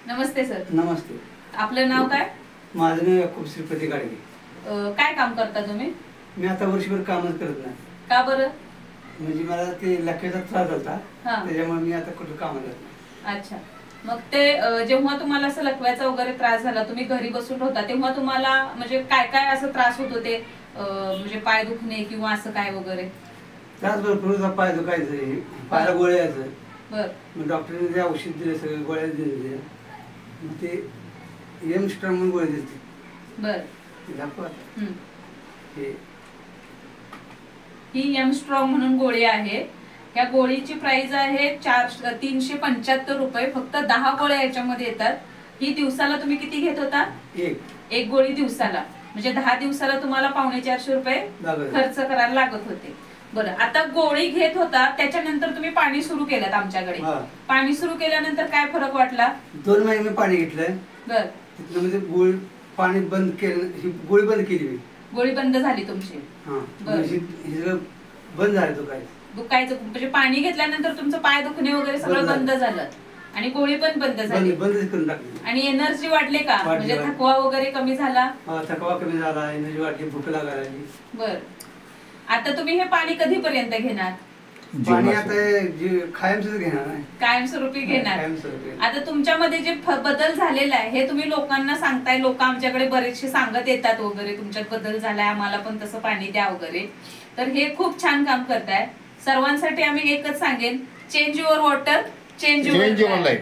नमस्ते sir. नमस्ते. आपलं नाव काय? माझं नाव याकूब श्रीपती गाडगे. काय काम करता तुम्ही? मी आता वर्षभर कामच करत नाही. का बरं? म्हणजे मला ते लकवेचा त्रास होता, त्याच्यामुळे मी आता कुठं कामाला जात नाही. अच्छा. मग ते जेव्हा तुम्हाला असं लकव्याचा वगैरे त्रास झाला, तुम्ही घरी बसून होता, तेव्हा तुम्हाला म्हणजे काय काय असं त्रास होत होते? म्हणजे पाय दुखणे किंवा असं काय वगैरे? त्रास भरपूर होता. पाय दुखायचं, पायाला गोळ्या यायचं. बर. मग डॉक्टरने जे औषध दिले, सगळे गोळ्या दिले, मग ते एम स्ट्रॉंग म्हणून गोळ्या दिली. बर. दाखवा. ही एम स्ट्रॉंग म्हणून गोळी आहे. या गोळीची प्राइस आहे 375 रुपये. फक्त 10 गोळ्या याच्यामध्ये येतात. ही दिवसाला तुम्ही किती घेत होता? एक गोळी दिवसाला. म्हणजे 10 दिवसाला तुम्हाला 450 रुपये खर्च करायला लागत होते. बरं, आता गोळी घेत होता त्याच्यानंतर तुम्ही पाणी सुरू केलं आमच्याकडे. पाणी सुरू केल्यानंतर काय फरक वाटला? 2 महिने मी पाणी घेतलंय. बर. म्हणजे गोळी पाणी बंद केलं, ही गोळी बंद केली. गोळी बंद झाली तुमची? बंद झालं. तो काय दुखायचं म्हणजे पाणी घेतल्यानंतर तुमचं पाय दुखणे वगैरे सगळं बंद झालं आणि गोळी पण बंद झाली. बंदच करून टाकली. आणि एनर्जी वाढले का? म्हणजे थकवा वगैरे कमी झाला? थकवा कमी झाला, एनर्जी वाढली, भूक लागायला लागली. बर. आता तुम्ही हे पाणी कधीपर्यंत घेणार? पाणी आता कायमस्वरूपी घेणार आहे. कायमस्वरूपी घेणार. आता तुमच्यामध्ये जे बदल झालेला आहे हे तुम्ही लोकांना सांगताय. लोक आमच्याकडे बरेचसे सांगत येतात वगैरे, तुमच्यात बदल झालाय, आम्हाला पण तसं पाणी द्या वगैरे. तर हे खूप छान काम करताय. सर्वांसाठी आम्ही एकच सांगेन, change your water, change your life.